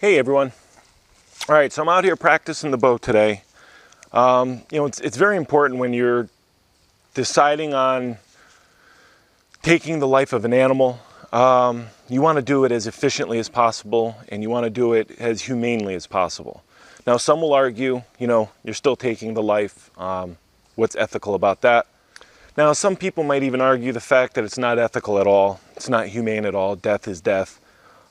Hey everyone. All right, so I'm out here practicing the bow today. It's very important when you're deciding on taking the life of an animal. You want to do it as efficiently as possible, and you want to do it as humanely as possible. Now, some will argue, you're still taking the life. What's ethical about that? Now, some people might even argue the fact that it's not ethical at all. It's not humane at all. Death is death.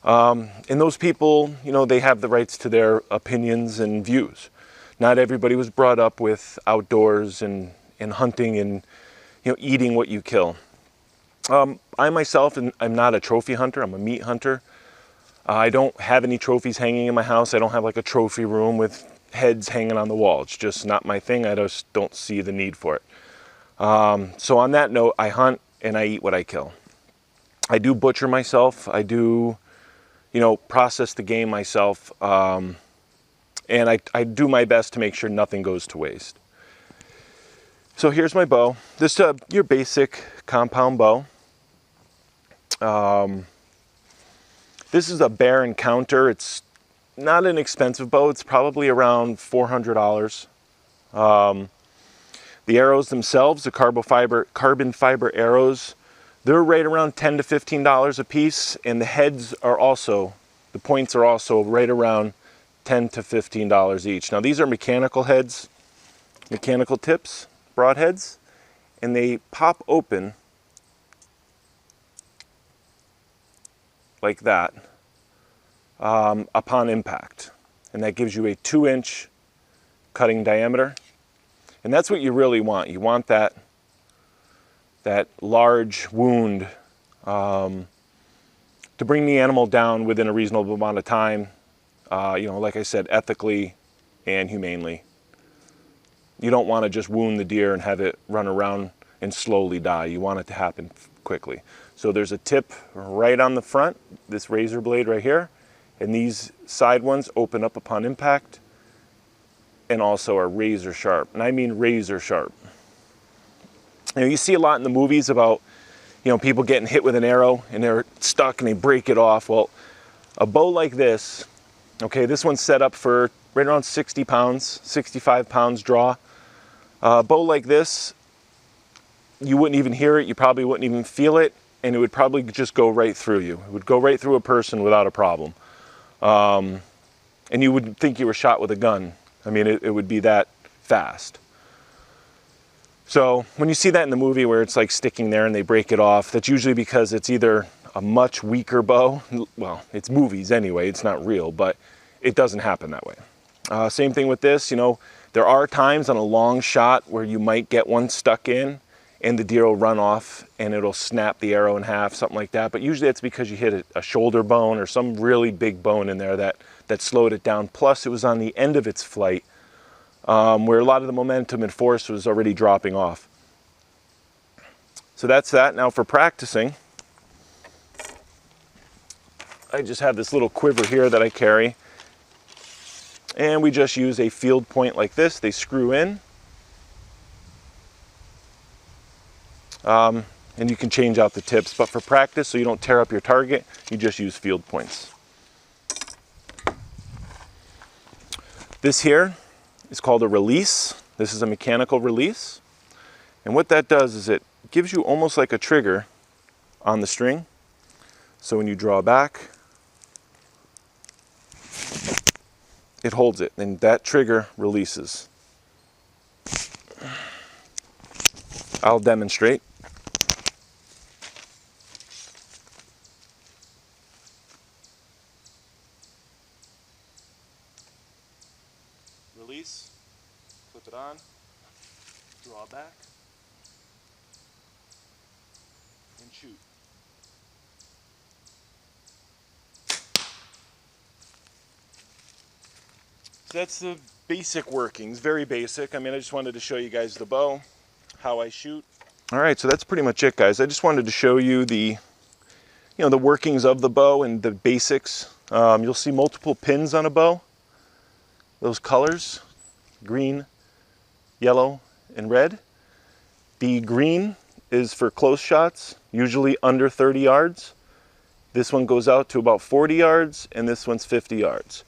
And those people, they have the rights to their opinions and views. Not everybody was brought up with outdoors and hunting and, eating what you kill. I myself, I'm not a trophy hunter. I'm a meat hunter. I don't have any trophies hanging in my house. I don't have like a trophy room with heads hanging on the wall. It's just not my thing. I just don't see the need for it. So on that note, I hunt and I eat what I kill. I do butcher myself. I do process the game myself, and I do my best to make sure nothing goes to waste. So here's my bow. This is your basic compound bow. This is a Bear Encounter. It's not an expensive bow. It's probably around $400. The arrows themselves, the carbon fiber arrows, they're right around $10 to $15 a piece, and the heads are also, the points are also right around $10 to $15 each. Now these are mechanical heads, mechanical tips, broadheads, and they pop open like that upon impact. And that gives you a 2-inch cutting diameter. And that's what you really want. You want that large wound to bring the animal down within a reasonable amount of time, like I said, ethically and humanely. You don't want to just wound the deer and have it run around and slowly die. You want it to happen quickly. So there's a tip right on the front, this razor blade right here, and these side ones open up upon impact and also are razor sharp. And I mean razor sharp. You see a lot in the movies about, people getting hit with an arrow and they're stuck and they break it off. Well, a bow like this, okay, this one's set up for right around 60 pounds, 65 pounds draw. A bow like this, you wouldn't even hear it, you probably wouldn't even feel it, and it would probably just go right through you. It would go right through a person without a problem. And you wouldn't think you were shot with a gun. I mean, it would be that fast. So when you see that in the movie where it's like sticking there and they break it off, that's usually because it's either a much weaker bow. Well, it's movies anyway, it's not real, but it doesn't happen that way. Same thing with this, there are times on a long shot where you might get one stuck in and the deer will run off and it'll snap the arrow in half, something like that. But usually it's because you hit a shoulder bone or some really big bone in there that slowed it down. Plus it was on the end of its flight, where a lot of the momentum and force was already dropping off. So that's that. Now for practicing, I just have this little quiver here that I carry. And we just use a field point like this. They screw in. And you can change out the tips. But for practice, so you don't tear up your target, you just use field points. This here is called a release. This is a mechanical release. And what that does is it gives you almost like a trigger on the string. So when you draw back, it holds it, and that trigger releases. I'll demonstrate. Release, flip it on, draw back, and shoot. So that's the basic workings, very basic. I just wanted to show you guys the bow, how I shoot. All right, so that's pretty much it, guys. I just wanted to show you the workings of the bow and the basics. You'll see multiple pins on a bow. Those colors, green, yellow, and red. The green is for close shots, usually under 30 yards. This one goes out to about 40 yards, and this one's 50 yards.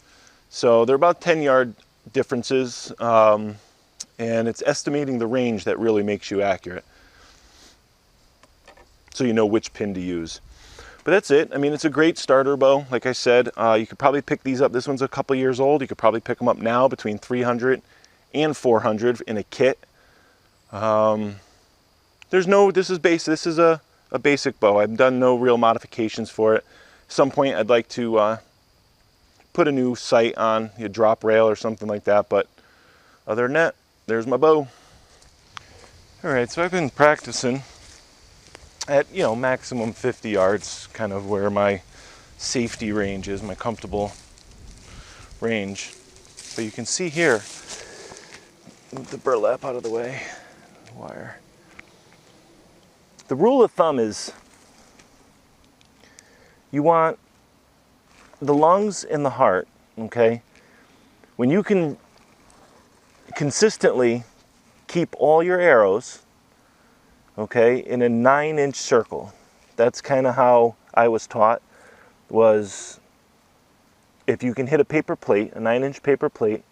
So they're about 10-yard differences, and it's estimating the range that really makes you accurate, so you know which pin to use. But that's it. I mean, it's a great starter bow. Like I said, you could probably pick these up. This one's a couple years old. You could probably pick them up now between $300 and $400 in a kit. This is a basic bow. I've done no real modifications for it. At some point I'd like to put a new sight on, a drop rail or something like that, but other than that, there's my bow. All right, so I've been practicing at, maximum 50 yards, kind of where my safety range is, my comfortable range. But you can see here, move the burlap out of the way, wire. The rule of thumb is you want the lungs and the heart, okay? When you can consistently keep all your arrows, okay, in a 9-inch circle. That's kind of how I was taught, was if you can hit a paper plate, a 9-inch paper plate,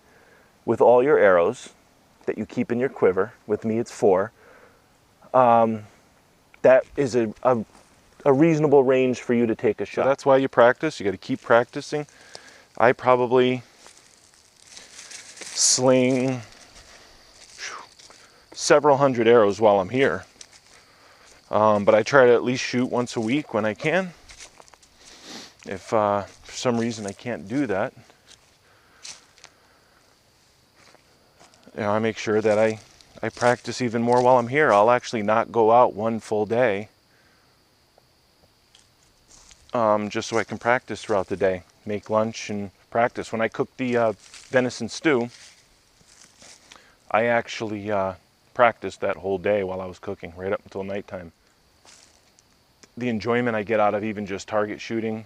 with all your arrows that you keep in your quiver, with me it's 4, that is a reasonable range for you to take a shot. So that's why you practice. You got to keep practicing. I probably sling several hundred arrows while I'm here. But I try to at least shoot once a week when I can. If for some reason I can't do that, I make sure that I practice even more while I'm here. I'll actually not go out one full day, just so I can practice throughout the day. Make lunch and practice. When I cooked the venison stew, I actually practiced that whole day while I was cooking, right up until nighttime. The enjoyment I get out of even just target shooting,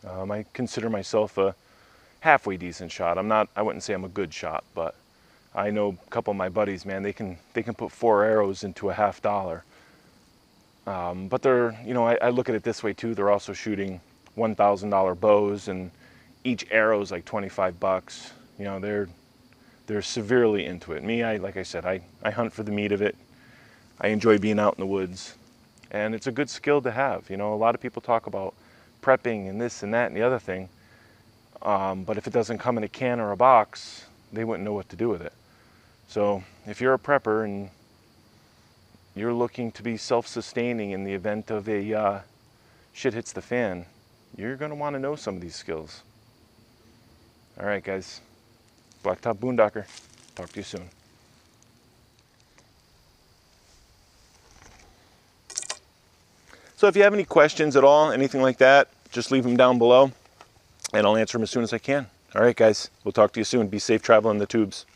I consider myself a halfway decent shot. I wouldn't say I'm a good shot, but I know a couple of my buddies, man, they can put 4 arrows into a $50. But they're, I look at it this way too. They're also shooting $1,000 bows, and each arrow is like $25. They're severely into it. Me, like I said, I hunt for the meat of it. I enjoy being out in the woods, and it's a good skill to have. A lot of people talk about prepping and this and that and the other thing, but if it doesn't come in a can or a box, they wouldn't know what to do with it. So if you're a prepper and you're looking to be self-sustaining in the event of a shit hits the fan, you're going to want to know some of these skills. All right, guys. Blacktop Boondocker. Talk to you soon. So if you have any questions at all, anything like that, just leave them down below, and I'll answer them as soon as I can. All right, guys. We'll talk to you soon. Be safe traveling the tubes.